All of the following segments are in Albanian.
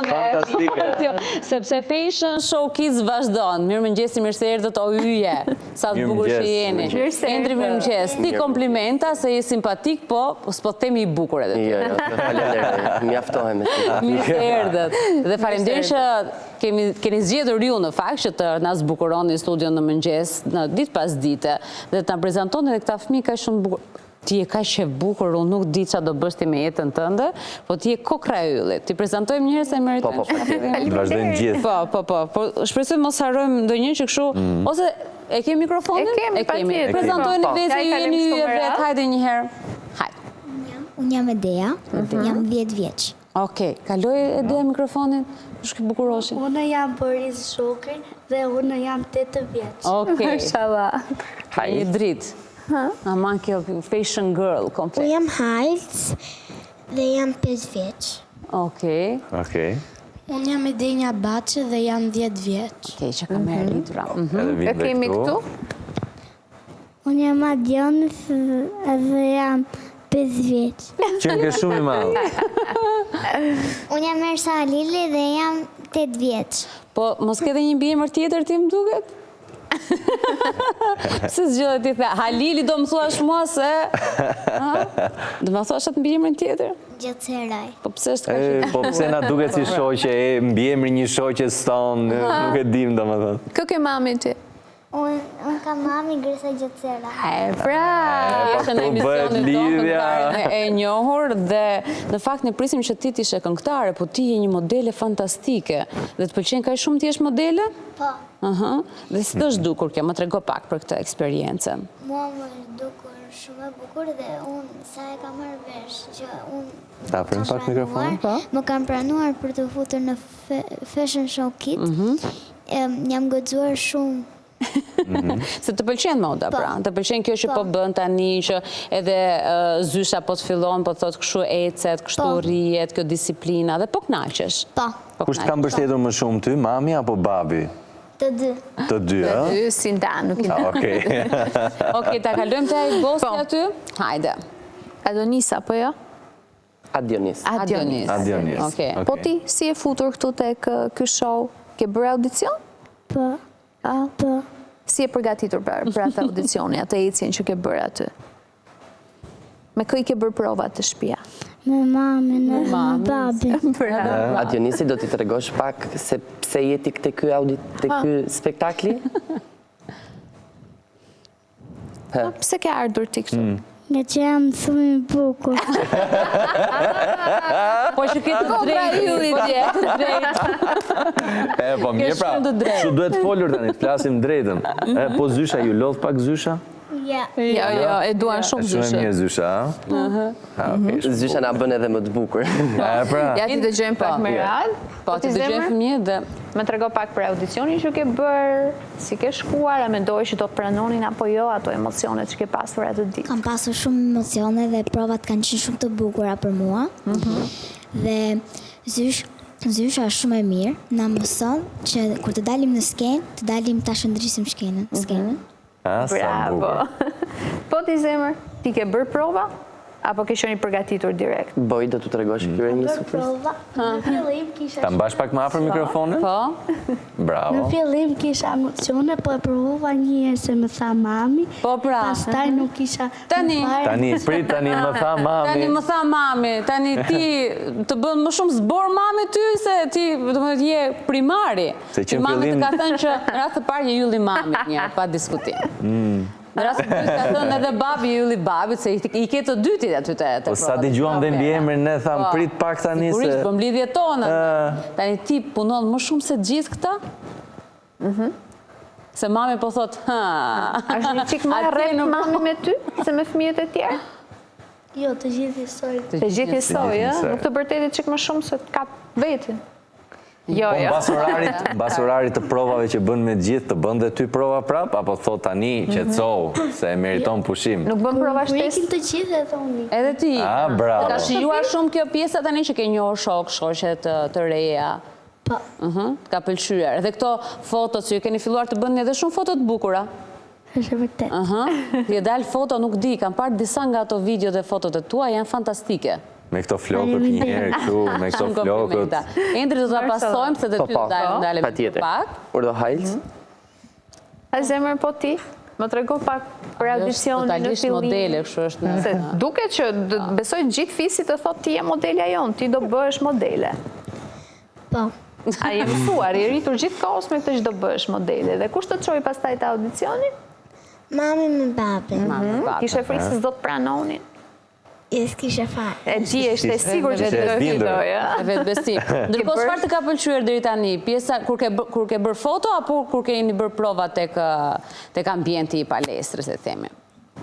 Fantastike. Sepse Fashion Show Kids vazhdon. Mirëmëngjesi, mirë se erdhët o yje. Sa të bukur që jeni. Endri, mirëmëngjes. Ti komplimenta se je simpatik, po s'po themi i bukur edhe ti. Jo, faleminderit. Mjaftohem me ty. Mirë se erdhët. Dhe faleminderit që keni zgjedhur ju në fakt që të na zbukuroni studion në mëngjes, në ditë pas dite, dhe të na prezantoni edhe këta fëmijë kaq shumë bukur. Ti e ka që bukur, unë nuk di qa do bësh ti me jetën tënde, po ti e kokra e yllit. Ti prezentojmë njërë se meritojnë shpërtimin. Vazhdojmë gjithë. Po, shpresojmë mos harrojmë ndonjë që kështu, ose e kemi mikrofonin? E kemi. Prezentojnë në vezë, ju jeni ju e vetë, hajde një herë. Hajde. Unë jam Edea, jam 10 vjeç. Okej, kaloj Edea mikrofonin, shkë bukuroshi. Unë jam Boris Shokri dhe unë jam 8 vjeç. Okej. Inshallah. Një dritë. Aman kjo fashion girl, komplet. Unë jam Hajlc dhe jam 5 vjeç. Okej. Unë jam Edenja Baçi dhe jam 10 vjeç. Okej, që ka merë litura. E kemi këtu? Unë jam Adionis dhe jam 5 vjeç. Që nke shumë i madhë. Unë jam Ersa Halili dhe jam 8 vjeç. Po, mos ke dhe një biemër tjetër ti më duket? Pse zgjodhe ti the, Halili do më thuash mua se... Do më thuash atë mbiemrin tjetër? Gjatëseraj. Po pse është ka që... Po pse na duket si shoqe, mbiemri një shoqe ston, nuk e dim domethënë. Kë ke mami ti? Unë kam mami Gresa Gjatëseraj. Pra! Ishte në emisionin tonë këngëtare e njohur dhe në fakt ne prisim që ti t'ishe këngëtare, po ti je një modele fantastike. Dhe të pëlqen kaq shumë ti jesh modele? Po. Dhe si të zhdukur kjo, më trego pak për këtë eksperiencën. Mua më dukur shumë e bukur dhe unë sa e kam marrë vesh që unë... Ta prim pak mikrofonin, po? Më kam pranuar për të futur në Fashion Show Kids. Jam gëzuar shumë. Se të pëlqen moda, pra. Të pëlqen kjo që po bën tani, që edhe zysha po të fillon, po të thotë kështu ecet, kështu rrijet, kjo disiplina, dhe po knaqesh. Po. Kush të kam mbështetur më shumë ty, mami apo babi? Të dy. Të dy, a? Të dy si ndan, nuk i ndan. Okej. Okej, ta kalojmë të ai bosti aty? Hajde. Adonis apo jo? Adionis. Adionis. Okej. Po ti, si e futur këtu tek ky show? Ke bërë audicion? Po. Po. Si e përgatitur për atë audicioni, atë ecjen që ke bërë aty? Me kë i ke bërë provat të shtëpia? Me mamin e me babin. Adionisi, do t'i tregosh pak se pse jeti te ky spektakli? Pse ke ardhur ti këtu? Nga që jam shumë i bukur. Po që ke të drejtë. Po mirë pra, që duhet folur tani, të flasim drejtën. Po zysha, ju lodh pak zysha? Ja. Jo, e duan shumë Shumë e zyshe. mirë zysha, a? Zysha na bën edhe më të bukur. Ja ti dëgjojmë pak me radhë. Po, ti dëgjojmë fëmijët dhe... Më trego pak për audicionin që ke bërë, si ke shkuar, a mendoj që do të pranonin apo jo ato emocionet që ke pasur atë ditë? Kam pasur shumë emocione dhe provat kanë qenë shumë të bukura për mua. Dhe zysha është shumë e mirë, na mëson që kur të dalim në skenë, të dalim ta shëndrisim skenën. Bravo. Po ti zemër, ti ke bërë prova? Apo ke qenë i përgatitur direkt? Boj, do t'u tregosh këtyre një surprizë. Në fillim kisha... Ta mbash pak më afër mikrofonin? Po? Bravo. Në fillim kisha emocione, po e provova një herë se më tha mami. Po pra. Pastaj nuk kisha... Tani, më tha mami. Tani më tha mami, tani ti të bën më shumë zbor mami ty se ti do të je primari. Se që në Mami të fillim- ka thënë që në rast të parë je ylli mamit një, pa diskutim. Në rast të dytë ka thënë edhe babi i ylli babit, se i ke të dytit aty të Po sa dëgjuam dhe mbi emrin, ne tham prit pak tani se... Sigurisht, po mblidhjet tona. Tani ti punon më shumë se gjithë këta? Se mami po thot, Është një qik më rrep mami me ty, se me fëmijët e tjerë? Jo, të gjithë njësoj. Të gjithë njësoj, nuk të bërtetit qik më shumë se të kap vetin. Jo, jo. Bas orarit të provave që bën me gjithë, të bën dhe ty prova prap, apo thot tani qetësohu, se e meriton pushim? Nuk bën prova shtesë? Ikim të gjithë e thoni. edhe ti. Bravo. Ka shijuar shumë kjo pjesa tani që ke njohur shoqe të reja. Po. Ka pëlqyer. Edhe këto fotot që ju keni filluar të bëni edhe shumë foto të bukura. Është vërtet. Ti e dal foto, nuk di, kam parë disa nga ato video dhe fotot e tua, janë fantastike. Me këto flokët një herë këtu, me këto Shumë flokët. komplimenta. Endri do ta pasojmë se dhe ty Po, dalem patjetër. pak. Urdo hajlës. A zemër po ti? Më trego pak për audicionin në Totalisht fillim. modele, kështu është në... Se duket që besoj gjithë fisit të thot ti je modelja jonë, ti do bëhesh modele. Po. A je mësuar, je rritur gjithë kohës me këtë që do bëhesh modele. Dhe kush të çoi pastaj të audicionit? Mami me babin. Kishe frikë se s'do të pranonin. S'kishe fare. E ti ishte sigur që Ishte të bindur. fitoj, E vetë besim. Ndërkohë, çfarë të ka pëlqyer deri tani? Pjesa kur ke bërë foto apo kur keni bërë prova tek ambienti i palestrës, e themi?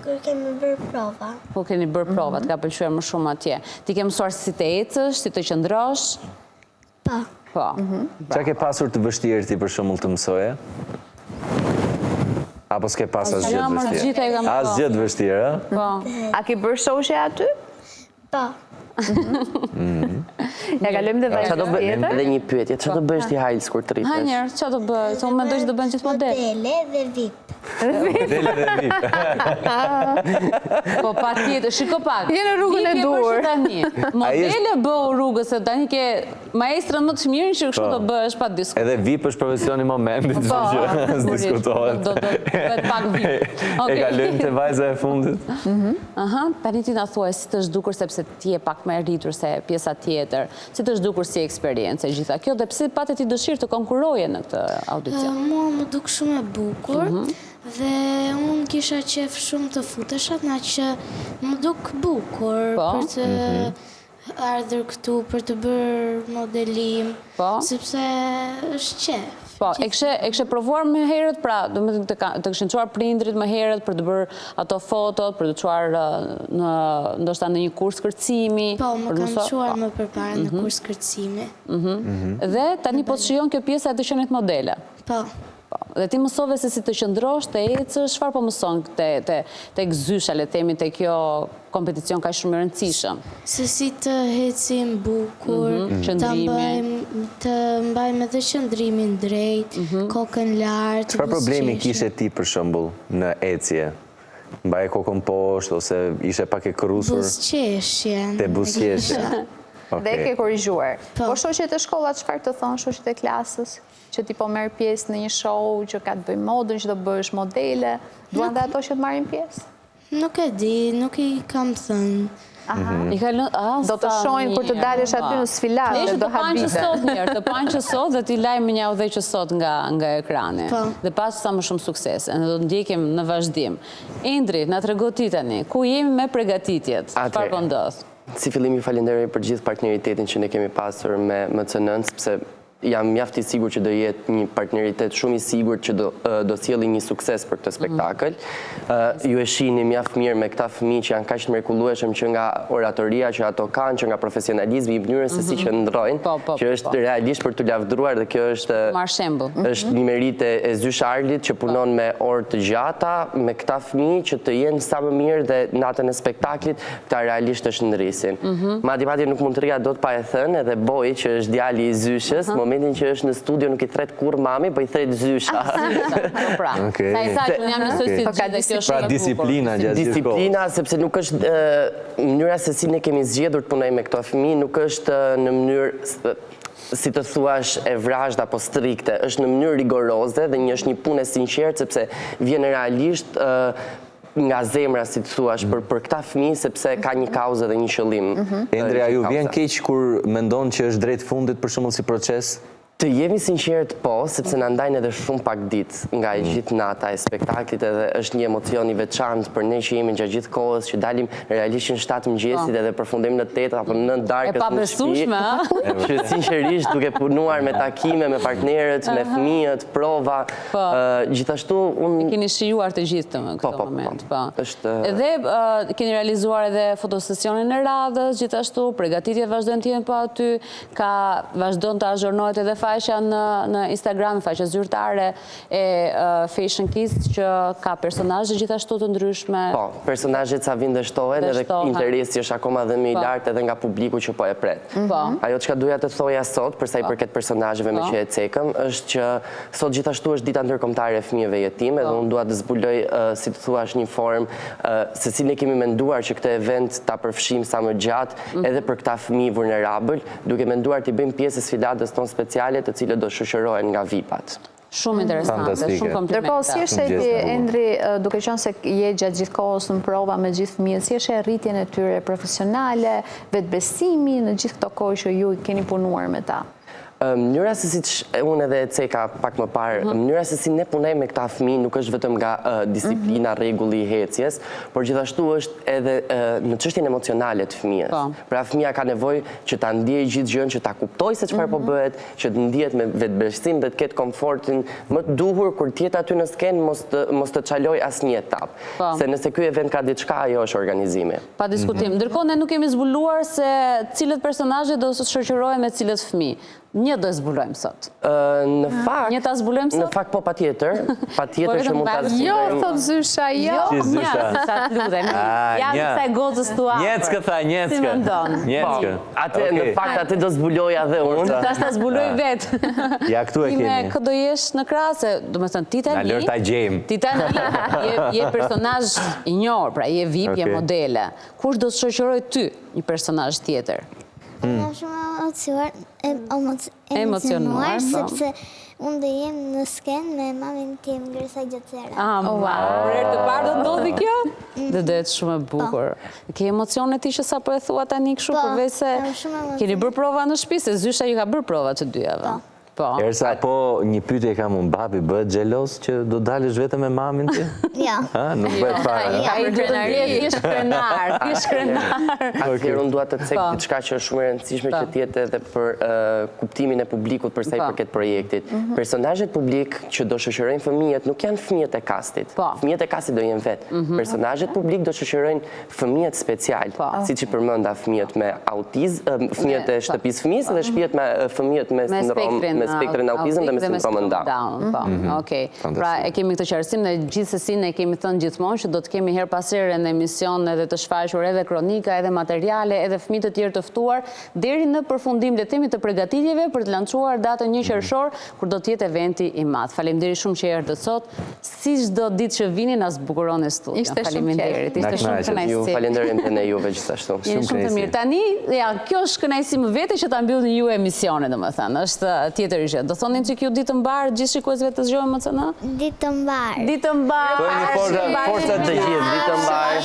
Kur kemi bërë prova. Kur keni bërë prova, të ka pëlqyer më shumë atje. Ti ke mësuar si të ecësh, si të qëndrosh? Po. Po. Qa ke pasur të vështirë ti për shembull të mësoje? Apo s'ke pas asgjë të Gjitha vështirë? i kam Asgjë të vështirë, ë? Po. A ke bërë shoqe aty? Po. Ja kalojmë dhe Qa do vajzës bëjmë tjetër. edhe një pyetje, qa do bësh ti hajlës kur të Ha rritesh? njerë, që do bëjë? Se unë mendoj që do bëjnë gjithë model. Modele dhe vip. Dele dhe vip. Po pa tjetër, shiko pak. Je në rrugën e Ti ke dur. bërë tani. Modele bëu rrugës, se tani ke maestrën më të mirë që kështu do bëhesh pa diskut. Edhe vip është profesioni i momentit, Po, që s'diskutohet. Do bëhet pak vip. E Okej. kalojmë te vajza e fundit. Aha, tani ti na thuaj si të zhdukur, sepse ti je pak më e rritur se pjesa tjetër. Si të zhdukur si eksperiencë e gjitha kjo, dhe pse patet ti dëshirë të konkuroje në këtë audicion? Mua më duk shumë e bukur dhe unë kisha qef shumë të futesha, na që më duk bukur Po. për të ardhur këtu, për të bërë modelim, Po. sepse është qef. Po, e kështë provuar më herët, pra, do me të këshin quar prindrit më herët për të bërë ato fotot, për të quar ndoshta në një kurs kërcimi. Po, më për kam mëso- quar më përpara në kurs kërcimi. Dhe tani po të shijon kjo pjesa e të qenit modele. Po. Po, dhe ti mësove se si të qëndrosh, të ecësh, çfarë po mëson tek zysha, le themi, te kjo kompeticion ka shumë i rëndësishëm. Se si të hecim bukur, të mbajmë edhe qëndrimin drejt, kokën lartë, Çfarë problemi kishe ti për shembull në ecje? Mbaje kokën poshtë ose ishe pak e krusur? Buzëqeshjen. Te buzëqeshja. Dhe e ke korrigjuar. Po. Po shoqet e shkollat çfarë të thonë shoqet e klasës? Që ti po merr pjesë në një show që ka të bëjë modën, që do bëhesh modele, duan dhe ato që të marrin pjesë? Nuk e di, nuk i kam thënë. Do të shohin kur të dalësh aty në sfilat dhe do Të panë që habite. sot njerë, të panë që sot dhe t'i lajmë një udhëheqje sot nga ekrani. Po. Dhe pas sa më shumë sukses, e ne do të ndjekim në vazhdim. Indri, na trego ti tani, ku jemi me përgatitjet? Çfarë po ndodh? Si fillim ju falenderoj për gjithë partneritetin që ne kemi pasur me MCN-n, sepse jam mjaft i sigurt që do jetë një partneritet shumë i sigurt që do sjellë një sukses për këtë spektakël. Ju e shihni mjaft mirë me këta fëmijë që janë kaq të mrekullueshëm që nga oratoria që ato kanë, që nga profesionalizmi i mënyrës se si që ndrojnë, që është realisht për të lavdëruar dhe kjo është Marr shembull. është një meritë e Zysh Arlit që punon me orë të gjata me këta fëmijë që të jenë sa më mirë dhe natën e spektaklit këta realisht të shndrisin. Madje nuk mund të rria dot pa e thënë edhe Boj që është djali i Zyshës, momentin që është në studio nuk i thret kur mami, po i thret Zysha. Pra, sa i tha që unë jam në sësit gjithë dhe kjo është Pra disiplina gjatë gjithë kohës. Disiplina, sepse nuk është mënyra se si ne kemi zgjedhur të punojmë me këto fëmijë, nuk është në mënyrë si të thuash e vrazhda apo strikte, është në mënyrë rigoroze dhe është një punë e sinqertë sepse vjen realisht nga zemra, si të thuash, për këta fëmijë sepse ka një kauzë dhe një qëllim. Endri, a ju vjen keq kur mendon që është drejt fundit për shembull si proces? Të jemi sinqert po, sepse na ndajnë edhe shumë pak ditë nga e gjithë nata e spektaklit edhe është një emocion i veçantë për ne që jemi gjatë gjithë kohës, që dalim realisht në 7 mëngjesit edhe përfundojmë në 8 apo në 9 darkës në shtëpi. Që sinqerisht duke punuar me takime, me partnerët, me fëmijët, prova. Gjithashtu unë keni shijuar të gjithë të më këtë moment. Edhe keni realizuar edhe fotosesionin e radhës, gjithashtu përgatitjet vazhdojnë të jenë po aty, ka vazhdon të azhurnohet edhe faqja në Instagram, faqja zyrtare e Fashion Kids që ka personazhe gjithashtu të ndryshme. Po, personazhet sa vinë dhe shtohen edhe interesi është akoma dhe më i lartë edhe nga publiku që po e pret. Ajo çka doja të thoja sot për sa i përket personazheve me që e cekëm është që sot gjithashtu është dita ndërkombëtare e fëmijëve jetim edhe unë dua të zbuloj si të thuash një formë se si ne kemi menduar që këtë event ta përfshijmë sa më gjatë edhe për këta fëmijë vulnerabël, duke menduar të bëjmë pjesë e sfidatës tonë speciale të cilët do shoqërohen nga VIP-at. Shumë interesante, shumë komplimenta. Ndërkohë, si është ti, Endri, duke qenë se je gjatë gjithë kohës në prova me gjithë fëmijët, si është rritjen e tyre profesionale, vetbesimi në gjithë këto kohë që ju keni punuar me ta? Mënyra se si unë edhe e ceka pak më parë, mënyra se si ne punojmë me këta fëmijë nuk është vetëm nga disiplina, rregulli i hecjes, por gjithashtu është edhe në çështjen emocionale të fëmijës. Pra fëmia ka nevojë që ta ndjejë gjithë gjën, që ta kuptojë se çfarë po bëhet, që të ndihet me vetbesim dhe të ketë komfortin më të duhur kur të jetë aty në skenë, mos të çalojë asnjë etapë. Se nëse ky event ka diçka, ajo është organizimi. Pa diskutim. Ndërkohë ne nuk kemi zbuluar se cilët personazhe do të shoqërohen me cilët fëmijë. Një do e zbulojmë sot. Në fakt... Një ta zbulojmë sot? Në fakt po patjetër. Patjetër që mund ta zbulojmë. Jo, thot Zysha, jo. Një, sa të lutem. Ja në kësaj gocës tua. Njeckë tha, njeckë. Si më ndonë. Njeckë. Atë, në fakt, atë do zbuloja dhe unë. Ta s'ta zbuloj vetë. Ja, këtu e kemi. Ti me këtë do jesh në krase, do me thënë, ti tani... Në lërë ta gjejmë. Ti tani je personazh i njohur, pra je VIP, je modele. Kush do të shoqëroj ty një personazh tjetër? Unë shumë emocionuar, sepse unë dhe jem në skenë me mamin tim Gresa Gjatësera. Për herë të parë do ndodhi kjo? Dhe do jetë shumë e bukur. Ke emocione ti që sa po e thua tani kështu përveç se keni bërë prova në shtëpi, se Zysha ju ka bërë prova të dyjave. Ersa, po një pyetje kam unë, babi bëhet xhelos që do dalësh vetëm me mamin ti? Ja. Nuk bëhet fare. Ai duhet të jetë thjesht krenar, thjesht krenar. Atëherë unë dua të cek diçka që është shumë e rëndësishme që të jetë edhe për kuptimin e publikut për sa i përket projektit. Personazhet publik që do shoqërojnë fëmijët nuk janë fëmijët e kastit. Fëmijët e kastit do jenë vetë. Personazhet publik do shoqërojnë fëmijët special, siç i përmenda fëmijët me autizëm, fëmijët e shtëpisë fëmijës dhe fëmijët me sindrom spektrin autizëm dhe me sindromën Down. Okej. Pra e kemi këtë qartësim dhe gjithsesi ne kemi thënë gjithmonë që do të kemi her pas here në emision edhe të shfaqur edhe kronika, edhe materiale, edhe fëmijë të tjerë të ftuar deri në përfundim le të themi të përgatitjeve për të lançuar datën 1 qershor kur do të jetë eventi i madh. Faleminderit shumë që erdhët sot. Si çdo ditë që vini na zbukuroni studion. Faleminderit. Ishte shumë kënaqësi. Ju falenderojmë edhe juve gjithashtu. Shumë të mirë. Tani, ja, kjo është kënaqësi më vete që ta mbyllni ju emisionin, domethënë. Është tjetër. Do thonin që kjo ditë mbar gjithë shikuesve të zgjohen më cëna? Ditë mbar. Ditë mbar. Forca të gjithë, ditë mbar.